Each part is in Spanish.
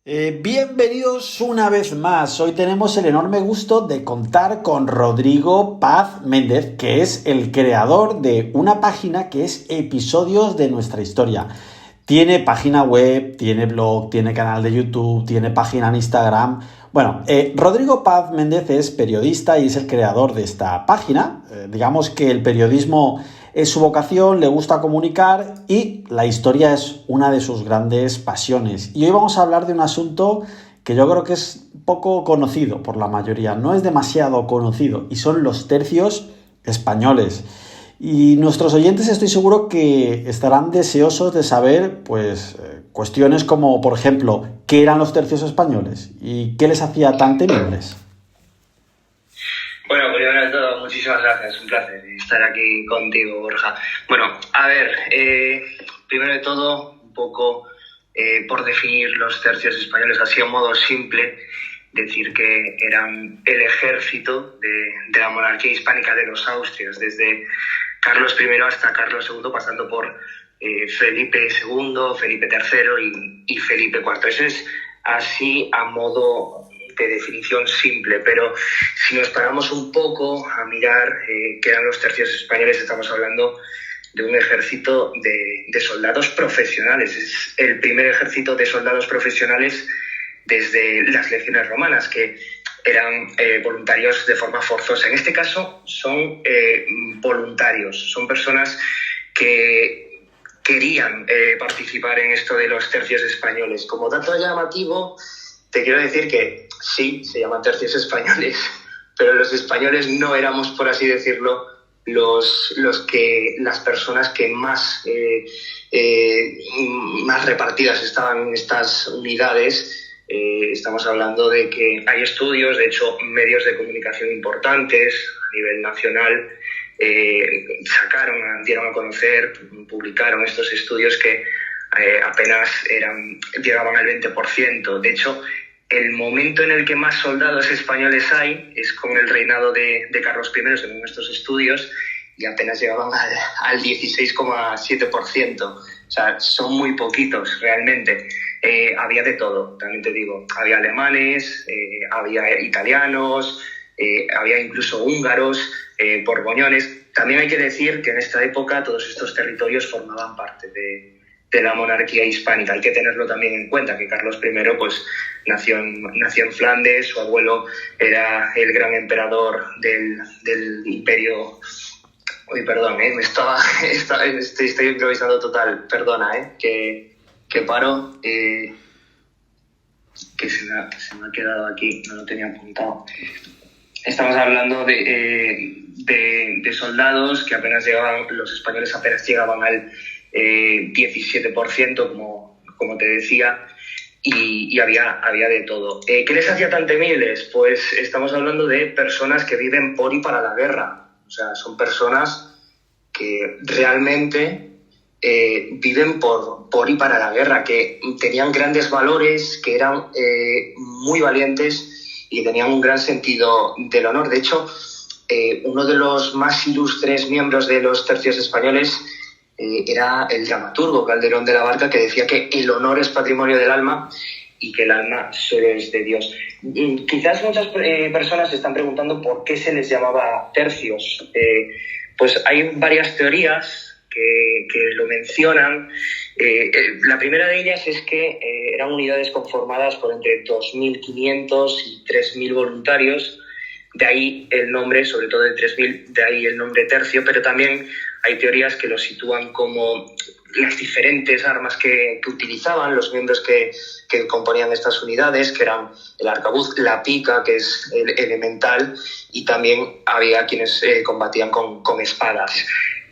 Bienvenidos una vez más. Hoy tenemos el enorme gusto de contar con Rodrigo Paz Méndez, que es el creador de una página que es Episodios de Nuestra Historia. Tiene página web, tiene blog, tiene canal de YouTube, tiene página en Instagram. Bueno, Rodrigo Paz Méndez es periodista y es el creador de esta página. Digamos que el periodismo es su vocación, le gusta comunicar y la historia es una de sus grandes pasiones. Y hoy vamos a hablar de un asunto que yo creo que es poco conocido por la mayoría, no es demasiado conocido, y son los tercios españoles. Y nuestros oyentes estoy seguro que estarán deseosos de saber, pues, cuestiones como, por ejemplo, ¿qué eran los tercios españoles? ¿Y qué les hacía tan temibles? Bueno, primero de todo, muchísimas gracias, un placer estar aquí contigo, Borja. Bueno, a ver, primero de todo, un poco por definir los tercios españoles así a modo simple, decir que eran el ejército de la monarquía hispánica de los Austrias, desde Carlos I hasta Carlos II, pasando por Felipe II, Felipe III y Felipe IV. Eso es así a modo de definición simple, pero si nos paramos un poco a mirar qué eran los tercios españoles, estamos hablando de un ejército de soldados profesionales. Es el primer ejército de soldados profesionales desde las legiones romanas, que eran voluntarios de forma forzosa. En este caso son voluntarios, son personas que querían participar en esto de los tercios españoles. Como dato llamativo, te quiero decir que sí, se llaman tercios españoles, pero los españoles no éramos, por así decirlo, las personas que más repartidas estaban en estas unidades. Estamos hablando de que hay estudios, de hecho, medios de comunicación importantes a nivel nacional dieron a conocer, publicaron estos estudios que apenas llegaban al 20%. De hecho, el momento en el que más soldados españoles hay es con el reinado de Carlos I, según estos estudios, y apenas llegaban al 16,7%. O sea, son muy poquitos realmente. Había de todo, también te digo. Había alemanes, había italianos, había incluso húngaros, borgoñones. También hay que decir que en esta época todos estos territorios formaban parte de la monarquía hispánica. Hay que tenerlo también en cuenta, que Carlos I pues, nació en Flandes, su abuelo era el gran emperador del imperio. Uy, perdón, estoy improvisando total, perdona, que paro, que se me ha quedado aquí, no lo tenía apuntado. Estamos hablando de soldados que los españoles apenas llegaban al 17%, como te decía, y había de todo. ¿Qué les hacía tan temibles? Pues estamos hablando de personas que viven por y para la guerra. O sea, son personas que realmente viven por y para la guerra, que tenían grandes valores, que eran muy valientes y tenían un gran sentido del honor. De hecho, uno de los más ilustres miembros de los tercios españoles era el dramaturgo Calderón de la Barca, que decía que el honor es patrimonio del alma y que el alma solo es de Dios. Quizás muchas personas se están preguntando por qué se les llamaba tercios. Pues hay varias teorías que lo mencionan. La primera de ellas es que eran unidades conformadas por entre 2.500 y 3.000 voluntarios. De ahí el nombre, sobre todo de 3.000, de ahí el nombre tercio, pero también hay teorías que lo sitúan como las diferentes armas que utilizaban los miembros que componían estas unidades, que eran el arcabuz, la pica, que es el elemental, y también había quienes combatían con espadas.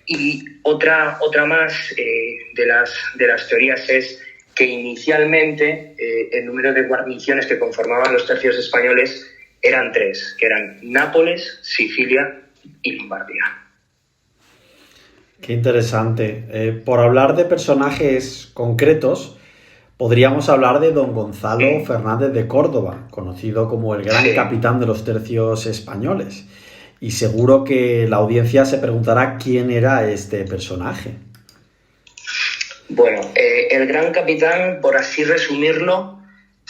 Y otra más de las teorías es que inicialmente el número de guarniciones que conformaban los tercios españoles eran 3, que eran Nápoles, Sicilia y Lombardía. Qué interesante. Por hablar de personajes concretos, podríamos hablar de don Gonzalo Fernández de Córdoba, conocido como el gran capitán de los tercios españoles. Y seguro que la audiencia se preguntará quién era este personaje. Bueno, el gran capitán, por así resumirlo,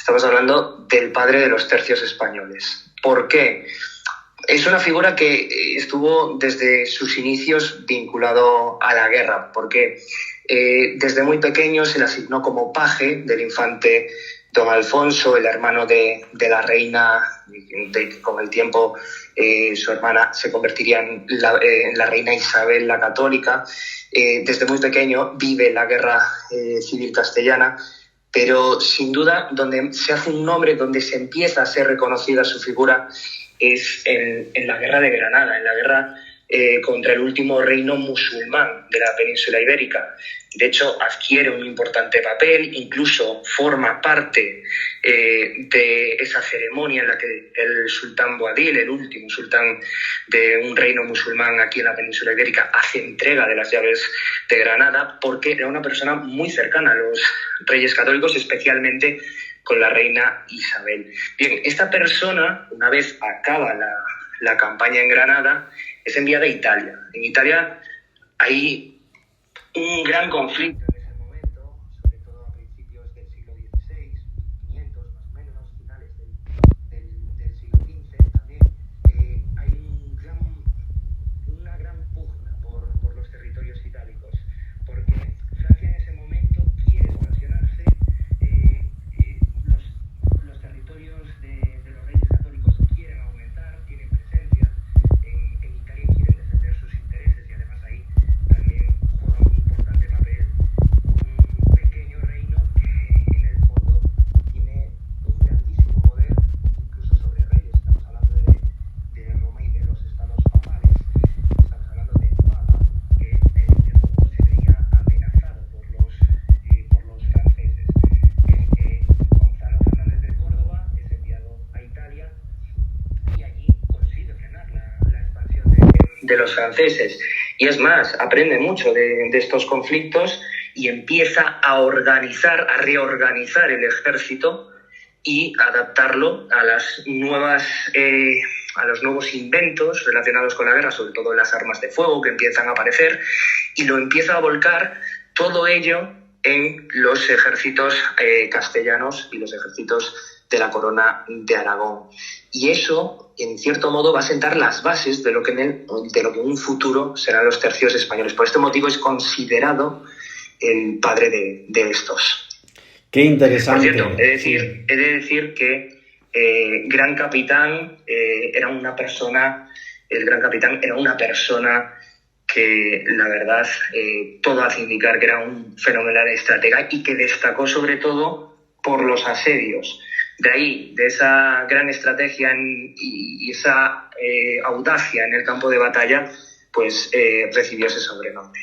Estamos hablando del padre de los tercios españoles. ¿Por qué? Es una figura que estuvo desde sus inicios vinculado a la guerra, porque desde muy pequeño se le asignó como paje del infante don Alfonso, el hermano de la reina, con el tiempo su hermana se convertiría en la reina Isabel la Católica. Desde muy pequeño vive la guerra civil castellana, pero sin duda donde se hace un nombre, donde se empieza a ser reconocida su figura, es en la guerra de Granada, en la guerra contra el último reino musulmán de la península ibérica. De hecho, adquiere un importante papel, incluso forma parte de esa ceremonia en la que el sultán Boabdil, el último sultán de un reino musulmán aquí en la península ibérica, hace entrega de las llaves de Granada, porque era una persona muy cercana a los reyes católicos, especialmente con la reina Isabel. Bien, esta persona, una vez acaba la campaña en Granada, es enviada a Italia. En Italia hay un gran conflicto en ese momento, sobre todo a principios del siglo XVI, 500 más o menos, finales del siglo XV también. Hay una gran pugna por los territorios itálicos, porque Francia en ese momento quiere expansionarse. Los territorios de los reyes católicos quieren aumentar, tienen presencia en Italia, quieren defender sus intereses, y además ahí también juega un importante papel un pequeño reino que en el fondo tiene un grandísimo poder incluso sobre reyes. Estamos hablando de Roma y de los estados papales. Estamos hablando del Papa, que en el fondo se veía amenazado por los franceses. Gonzalo Fernández de Córdoba es enviado a Italia y allí consigue frenar la expansión de los franceses. Y es más, aprende mucho de estos conflictos y empieza a reorganizar el ejército y adaptarlo a a los nuevos inventos relacionados con la guerra, sobre todo las armas de fuego que empiezan a aparecer, y lo empieza a volcar todo ello en los ejércitos castellanos y los ejércitos de la corona de Aragón. Y eso, en cierto modo, va a sentar las bases de lo que en un futuro serán los tercios españoles. Por este motivo es considerado el padre de estos. Qué interesante. Por cierto, he de decir que el gran capitán era una persona que, la verdad, todo hace indicar que era un fenomenal estratega y que destacó sobre todo por los asedios. De ahí, de esa gran estrategia y esa audacia en el campo de batalla, pues recibió ese sobrenombre.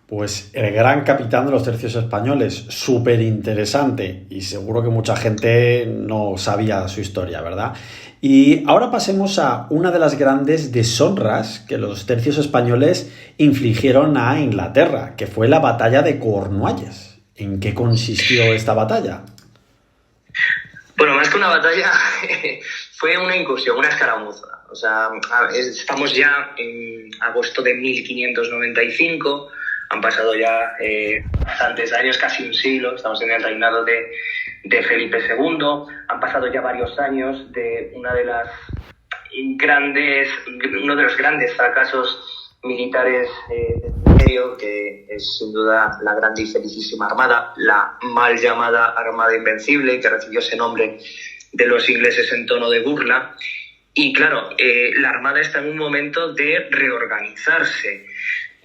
Pues el gran capitán de los tercios españoles, súper interesante, y seguro que mucha gente no sabía su historia, ¿verdad? Y ahora pasemos a una de las grandes deshonras que los tercios españoles infligieron a Inglaterra, que fue la batalla de Cornualles. ¿En qué consistió esta batalla? Bueno, más que una batalla, fue una incursión, una escaramuza. O sea, estamos ya en agosto de 1595, han pasado ya bastantes años, casi un siglo, estamos en el reinado de Felipe II, han pasado ya varios años de uno de los grandes fracasos militares del imperio, que es sin duda la grande y felicísima Armada, la mal llamada Armada Invencible, que recibió ese nombre de los ingleses en tono de burla. Y claro, la Armada está en un momento de reorganizarse.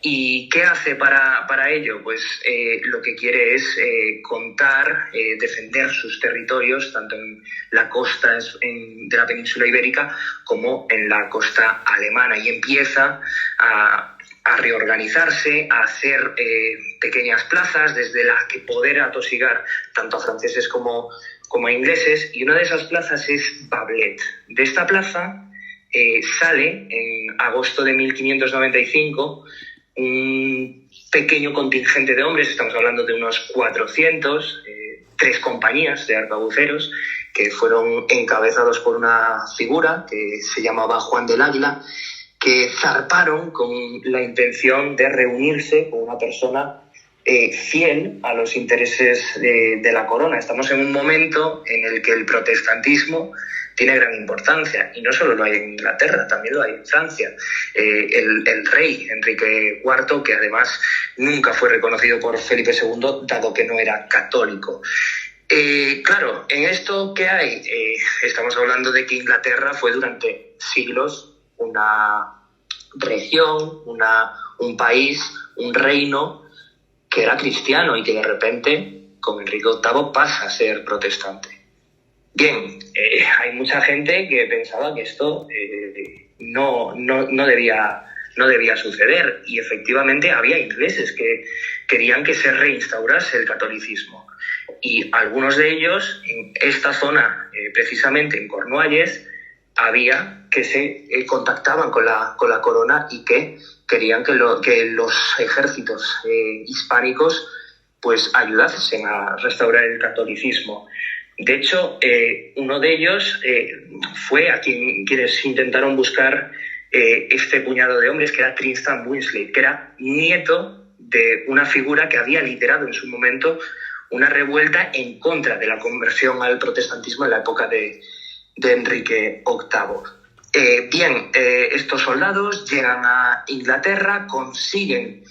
¿Y qué hace para ello? Pues lo que quiere es defender sus territorios, tanto en la costa de la península ibérica como en la costa alemana, y empieza a reorganizarse, a hacer pequeñas plazas desde las que poder atosigar tanto a franceses como a ingleses, y una de esas plazas es Bablet. De esta plaza sale en agosto de 1595 un pequeño contingente de hombres, estamos hablando de unos 400, 3 compañías de arcabuceros que fueron encabezados por una figura que se llamaba Juan del Águila, que zarparon con la intención de reunirse con una persona fiel a los intereses de la corona. Estamos en un momento en el que el protestantismo tiene gran importancia, y no solo lo hay en Inglaterra, también lo hay en Francia. El rey Enrique IV, que además nunca fue reconocido por Felipe II, dado que no era católico. Claro, en esto que hay, estamos hablando de que Inglaterra fue durante siglos una región, un país, un reino que era cristiano y que de repente con Enrique VIII pasa a ser protestante. Bien, hay mucha gente que pensaba que esto no debía suceder, y efectivamente había ingleses que querían que se reinstaurase el catolicismo, y algunos de ellos en esta zona, precisamente en Cornualles, había que se contactaban con la corona y que querían que los ejércitos hispánicos pues ayudasen a restaurar el catolicismo. De hecho, uno de ellos fue a quienes intentaron buscar este puñado de hombres, que era Tristan Winsley, que era nieto de una figura que había liderado en su momento una revuelta en contra de la conversión al protestantismo en la época de Enrique VIII. Estos soldados llegan a Inglaterra, consiguen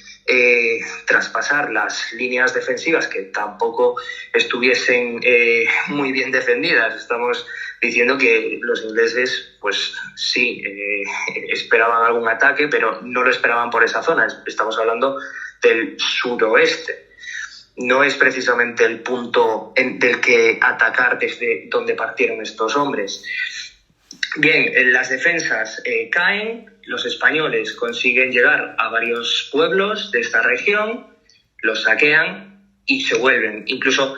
traspasar las líneas defensivas, que tampoco estuviesen muy bien defendidas. Estamos diciendo que los ingleses, pues sí, esperaban algún ataque, pero no lo esperaban por esa zona. Estamos hablando del suroeste. No es precisamente el punto del que atacar desde donde partieron estos hombres. Bien, las defensas caen, los españoles consiguen llegar a varios pueblos de esta región, los saquean y se vuelven. Incluso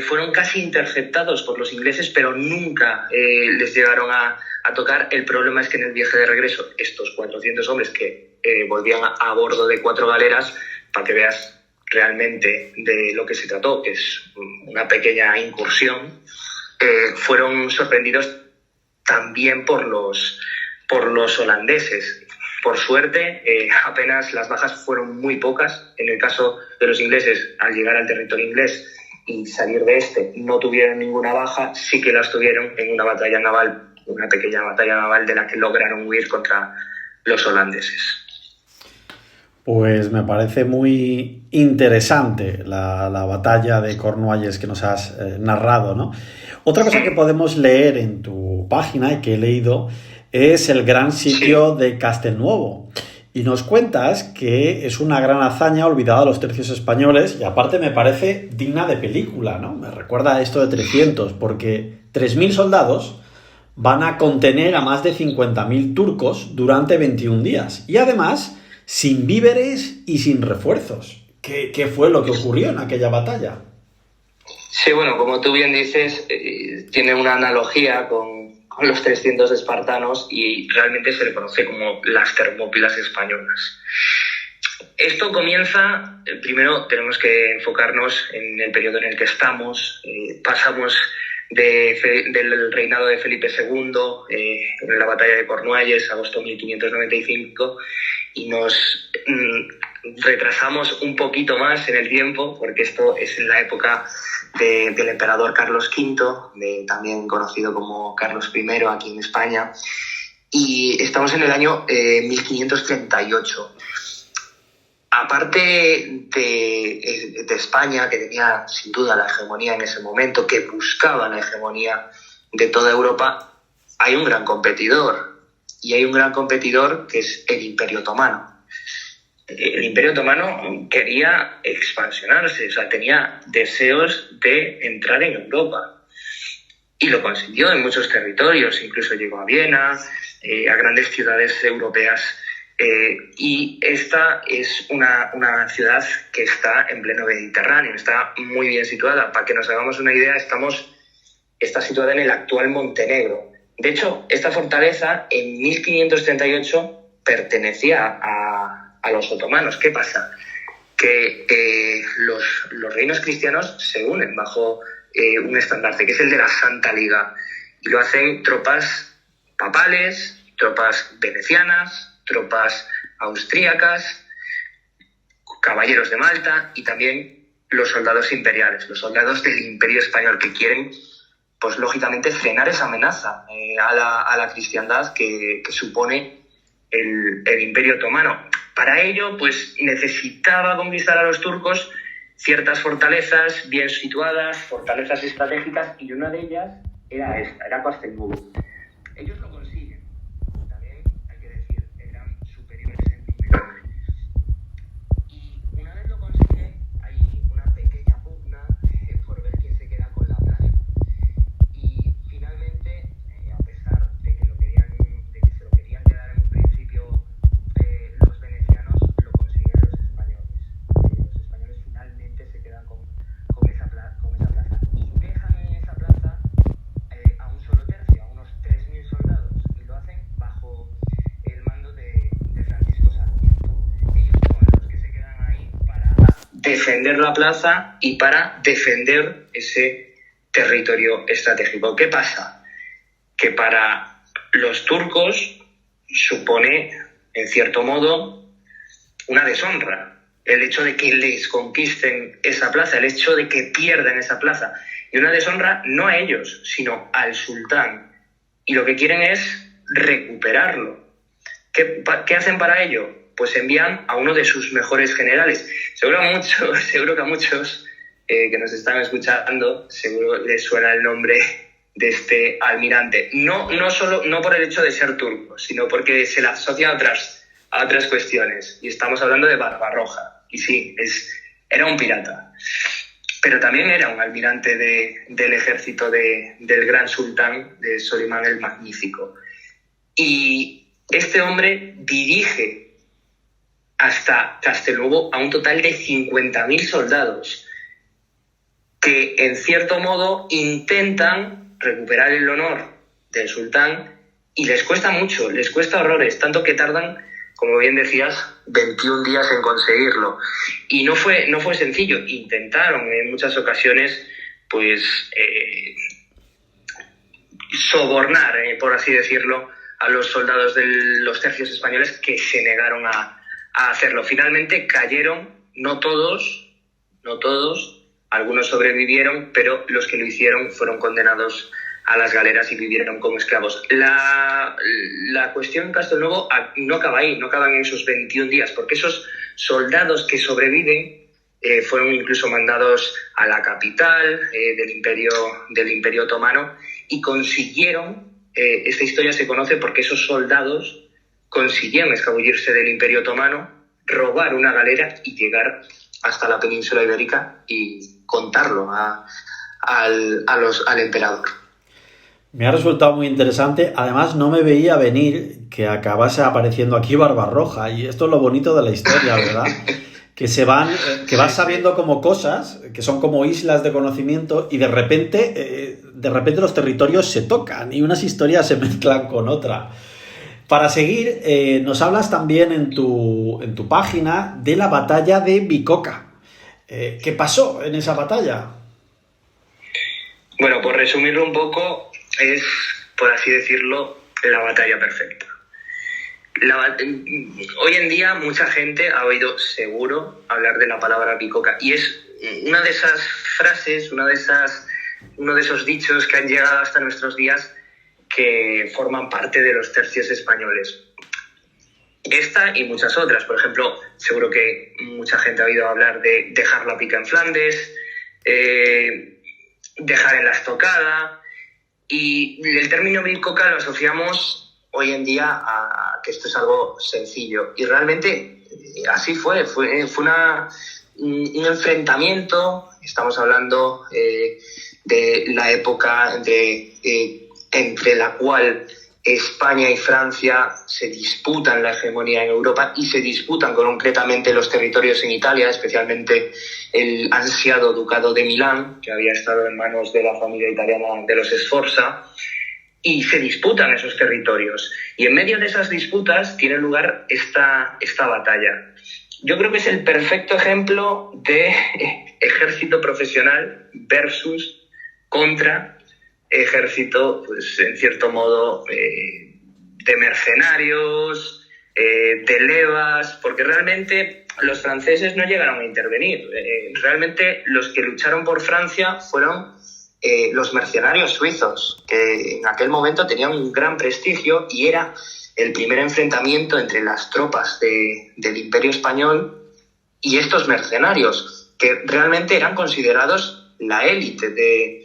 fueron casi interceptados por los ingleses, pero nunca les llegaron a tocar. El problema es que en el viaje de regreso, estos 400 hombres que volvían a bordo de 4 galeras, para que veas realmente de lo que se trató, que es una pequeña incursión, fueron sorprendidos también por los holandeses. Por suerte, apenas las bajas fueron muy pocas. En el caso de los ingleses, al llegar al territorio inglés y salir de este, no tuvieron ninguna baja. Sí que las tuvieron en una batalla naval, una pequeña batalla naval de la que lograron huir contra los holandeses. Pues me parece muy interesante la batalla de Cornualles que nos has narrado, ¿no? Otra cosa que podemos leer en tu página y que he leído es el gran sitio de Castelnuovo. Y nos cuentas que es una gran hazaña olvidada a los tercios españoles, y aparte me parece digna de película, ¿no? Me recuerda a esto de 300, porque 3.000 soldados van a contener a más de 50.000 turcos durante 21 días. Y además, sin víveres y sin refuerzos. ¿Qué fue lo que ocurrió en aquella batalla? Sí, bueno, como tú bien dices, tiene una analogía con los 300 espartanos, y realmente se le conoce como las Termópilas españolas. Esto comienza, primero tenemos que enfocarnos en el periodo en el que estamos. Pasamos del reinado de Felipe II, en la batalla de Cornualles, agosto de 1595, y nos retrasamos un poquito más en el tiempo, porque esto es en la época del emperador Carlos V, también conocido como Carlos I aquí en España, y estamos en el año 1538. Aparte de España, que tenía sin duda la hegemonía en ese momento, que buscaba la hegemonía de toda Europa, hay un gran competidor, y hay un gran competidor que es el Imperio Otomano. El Imperio Otomano quería expansionarse, o sea, tenía deseos de entrar en Europa, y lo consiguió en muchos territorios, incluso llegó a Viena, a grandes ciudades europeas, y esta es una ciudad que está en pleno Mediterráneo, está muy bien situada. Para que nos hagamos una idea, está situada en el actual Montenegro. De hecho, esta fortaleza en 1538 pertenecía a los otomanos. ¿Qué pasa? Que los reinos cristianos se unen bajo un estandarte, que es el de la Santa Liga, y lo hacen tropas papales, tropas venecianas, tropas austríacas, caballeros de Malta y también los soldados imperiales, los soldados del Imperio Español que quieren, pues lógicamente, frenar esa amenaza a la cristiandad que supone el Imperio Otomano. Para ello, pues necesitaba conquistar a los turcos ciertas fortalezas bien situadas, fortalezas estratégicas, y una de ellas era esta, era Castelnuovo. Ellos lo consiguen, también hay que decir, eran superiores en número. Y una vez lo consiguen, hay una pequeña pugna por ver quién se queda con la plaza. Y finalmente, a pesar de que se lo querían quedar en un principio los venecianos, lo consiguen los españoles. Los españoles finalmente se quedan con esa plaza y dejan en esa plaza a un solo tercio, a unos 3.000 soldados, y lo hacen bajo el mando de Francisco Sarmiento. Ellos son los que se quedan ahí para defender la plaza y para defender ese territorio estratégico. ¿Qué pasa? Que para los turcos supone, en cierto modo, una deshonra el hecho de que les conquisten esa plaza, el hecho de que pierdan esa plaza. Y una deshonra no a ellos, sino al sultán. Y lo que quieren es recuperarlo. ¿Qué hacen para ello? Pues envían a uno de sus mejores generales. Seguro que a muchos que nos están escuchando, seguro les suena el nombre de este almirante. No por el hecho de ser turco, sino porque se le asocian a otras cuestiones. Y estamos hablando de Barbarroja. Y sí, era un pirata. Pero también era un almirante del ejército del gran sultán, de Solimán el Magnífico. Y este hombre dirige hasta Castelnuovo a un total de 50.000 soldados que, en cierto modo, intentan recuperar el honor del sultán, y les cuesta mucho, les cuesta horrores, tanto que tardan, como bien decías, 21 días en conseguirlo. Y no fue sencillo. Intentaron en muchas ocasiones, pues, sobornar, por así decirlo, a los soldados de los tercios españoles, que se negaron a hacerlo. Finalmente cayeron, no todos, algunos sobrevivieron, pero los que lo hicieron fueron condenados a las galeras y vivieron como esclavos. La cuestión en Castelnuovo no acaba ahí, no acaban en esos 21 días, porque esos soldados que sobreviven fueron incluso mandados a la capital del Imperio Otomano, y consiguieron, esta historia se conoce porque esos soldados consiguieron escabullirse del Imperio Otomano, robar una galera y llegar hasta la península ibérica y contarlo al emperador. Me ha resultado muy interesante. Además, no me veía venir que acabase apareciendo aquí Barbarroja. Y esto es lo bonito de la historia, ¿verdad? Que vas sabiendo como cosas, que son como islas de conocimiento, y de repente los territorios se tocan y unas historias se mezclan con otra. Para seguir, nos hablas también en tu página de la batalla de Bicoca. ¿Qué pasó en esa batalla? Bueno, por resumirlo un poco, es, por así decirlo, la batalla perfecta. Hoy en día mucha gente ha oído seguro hablar de la palabra Bicoca, y es una de esas frases, uno de esos dichos que han llegado hasta nuestros días, que forman parte de los tercios españoles. Esta y muchas otras. Por ejemplo, seguro que mucha gente ha oído hablar de dejar la pica en Flandes, dejar en la estocada, y el término Bicoca lo asociamos hoy en día a que esto es algo sencillo, y realmente así fue un enfrentamiento. Estamos hablando de la época entre la cual España y Francia se disputan la hegemonía en Europa, y se disputan concretamente los territorios en Italia, especialmente el ansiado Ducado de Milán, que había estado en manos de la familia italiana de los Sforza, y se disputan esos territorios. Y en medio de esas disputas tiene lugar esta batalla. Yo creo que es el perfecto ejemplo de ejército profesional contra ejército, pues en cierto modo, de mercenarios, de levas, porque realmente los franceses no llegaron a intervenir. Realmente los que lucharon por Francia fueron los mercenarios suizos, que en aquel momento tenían un gran prestigio y era el primer enfrentamiento entre las tropas del Imperio Español y estos mercenarios, que realmente eran considerados la élite de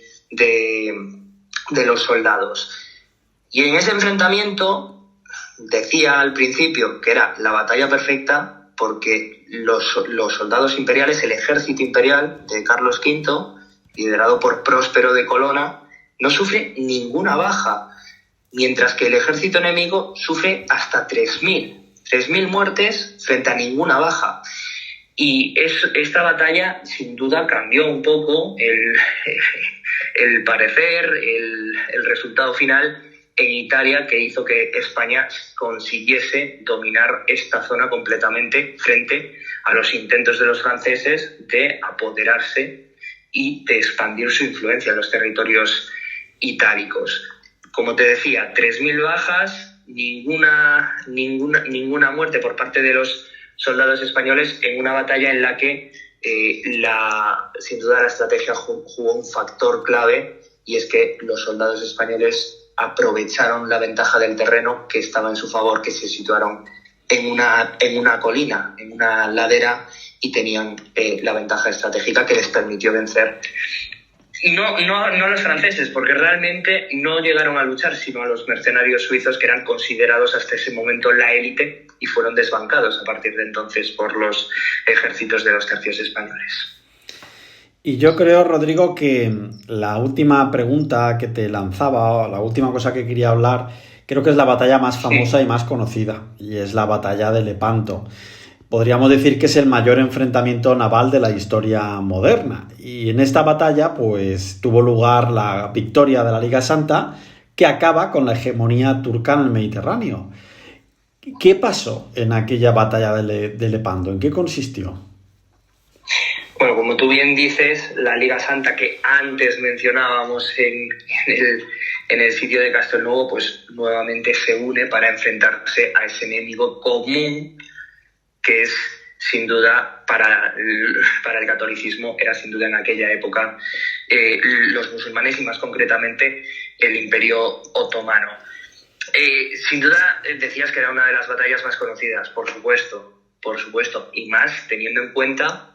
los soldados. Y en ese enfrentamiento decía al principio que era la batalla perfecta porque los soldados imperiales, el ejército imperial de Carlos V, liderado por Próspero de Colonna, no sufre ninguna baja, mientras que el ejército enemigo sufre hasta 3.000 muertes frente a ninguna baja. Y esta batalla sin duda cambió un poco el parecer, el resultado final en Italia, que hizo que España consiguiese dominar esta zona completamente frente a los intentos de los franceses de apoderarse y de expandir su influencia en los territorios itálicos. Como te decía, 3.000 bajas, ninguna muerte por parte de los soldados españoles en una batalla en la que sin duda la estrategia jugó un factor clave, y es que los soldados españoles aprovecharon la ventaja del terreno que estaba en su favor, que se situaron en una colina, en una ladera, y tenían la ventaja estratégica que les permitió vencer. No a los franceses, porque realmente no llegaron a luchar, sino a los mercenarios suizos, que eran considerados hasta ese momento la élite y fueron desbancados a partir de entonces por los ejércitos de los tercios españoles. Y yo creo, Rodrigo, que la última pregunta que te lanzaba, o la última cosa que quería hablar, creo que es la batalla más famosa y más conocida, y es la batalla de Lepanto. Podríamos decir que es el mayor enfrentamiento naval de la historia moderna. Y en esta batalla, pues, tuvo lugar la victoria de la Liga Santa, que acaba con la hegemonía turca en el Mediterráneo. ¿Qué pasó en aquella batalla de Lepanto? ¿En qué consistió? Bueno, como tú bien dices, la Liga Santa que antes mencionábamos en el sitio de Castelnuovo, pues nuevamente se une para enfrentarse a ese enemigo común que es, sin duda, para el catolicismo, era sin duda en aquella época los musulmanes y más concretamente el Imperio Otomano. Sin duda decías que era una de las batallas más conocidas, por supuesto, y más teniendo en cuenta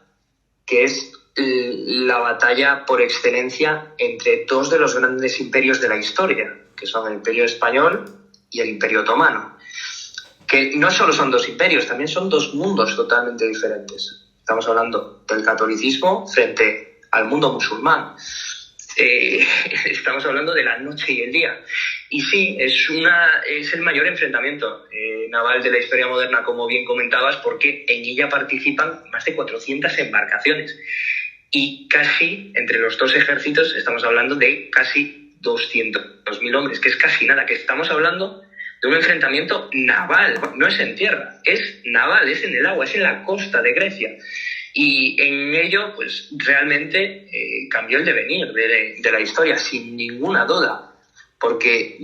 que es la batalla por excelencia entre dos de los grandes imperios de la historia, que son el Imperio Español y el Imperio Otomano. Que no solo son dos imperios, también son dos mundos totalmente diferentes. Estamos hablando del catolicismo frente al mundo musulmán. Estamos hablando de la noche y el día. Y sí, es el mayor enfrentamiento naval de la historia moderna, como bien comentabas, porque en ella participan más de 400 embarcaciones. Y casi, entre los dos ejércitos, estamos hablando de casi 200.000 hombres, que es casi nada, que estamos hablando de un enfrentamiento naval, no es en tierra, es naval, es en el agua, es en la costa de Grecia. Y en ello, pues realmente cambió el devenir de la historia, sin ninguna duda, porque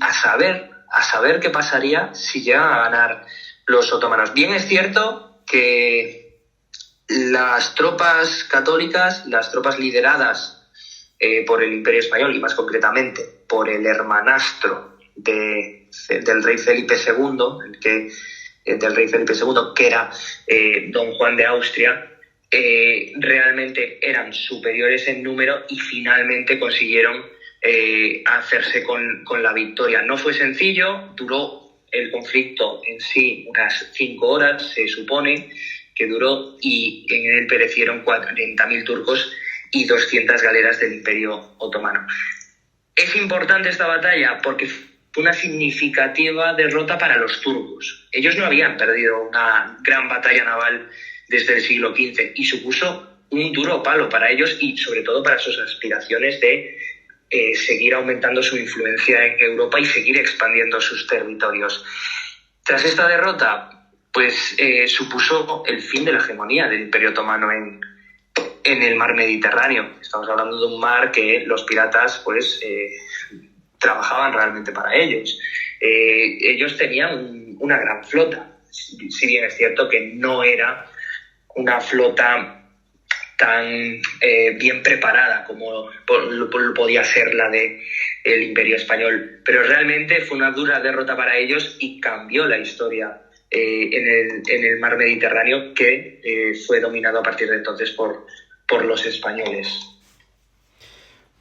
a saber qué pasaría si llegan a ganar los otomanos. Bien es cierto que las tropas católicas, las tropas lideradas por el Imperio Español y más concretamente por el hermanastro del rey Felipe II, que era don Juan de Austria, realmente eran superiores en número y finalmente consiguieron hacerse con la victoria. No fue sencillo, duró el conflicto en sí unas 5 horas, se supone que duró, y en él perecieron 40.000 turcos y 200 galeras del Imperio Otomano. Es importante esta batalla porque fue una significativa derrota para los turcos. Ellos no habían perdido una gran batalla naval desde el siglo XV y supuso un duro palo para ellos y sobre todo para sus aspiraciones de seguir aumentando su influencia en Europa y seguir expandiendo sus territorios. Tras esta derrota, pues supuso el fin de la hegemonía del Imperio Otomano en el mar Mediterráneo. Estamos hablando de un mar que los piratas pues trabajaban realmente para ellos. Ellos tenían una gran flota. Si bien es cierto que no era una flota tan bien preparada como podía ser la del Imperio Español, pero realmente fue una dura derrota para ellos y cambió la historia en el mar Mediterráneo, que fue dominado a partir de entonces por los españoles.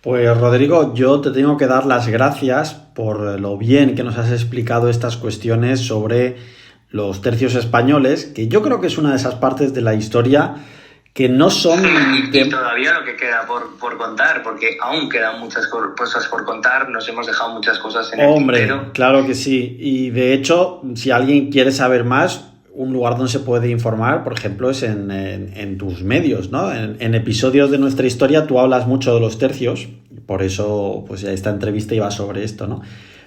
Pues Rodrigo, yo te tengo que dar las gracias por lo bien que nos has explicado estas cuestiones sobre los tercios españoles, que yo creo que es una de esas partes de la historia que no son... Y todavía lo que queda por contar, porque aún quedan muchas cosas por contar, nos hemos dejado muchas cosas en el tintero. Claro que sí. Y de hecho, si alguien quiere saber más, un lugar donde se puede informar, por ejemplo, es en tus medios, ¿no? En episodios de nuestra historia tú hablas mucho de los tercios, por eso pues esta entrevista iba sobre esto, ¿no?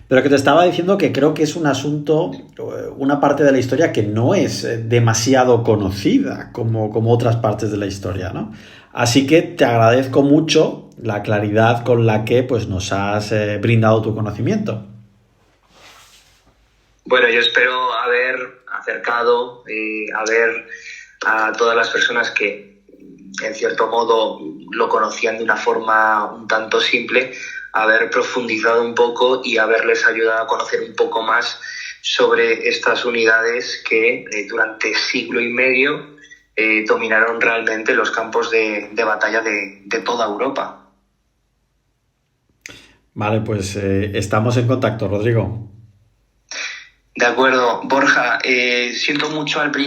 Pero que te estaba diciendo que creo que es un asunto, una parte de la historia que no es demasiado conocida como otras partes de la historia, ¿no? Así que te agradezco mucho la claridad con la que pues, nos has brindado tu conocimiento. Bueno, yo espero haber acercado a todas las personas que en cierto modo lo conocían de una forma un tanto simple, haber profundizado un poco y haberles ayudado a conocer un poco más sobre estas unidades que durante siglo y medio dominaron realmente los campos de batalla de toda Europa. Vale, pues estamos en contacto, Rodrigo. De acuerdo, Borja, siento mucho al principio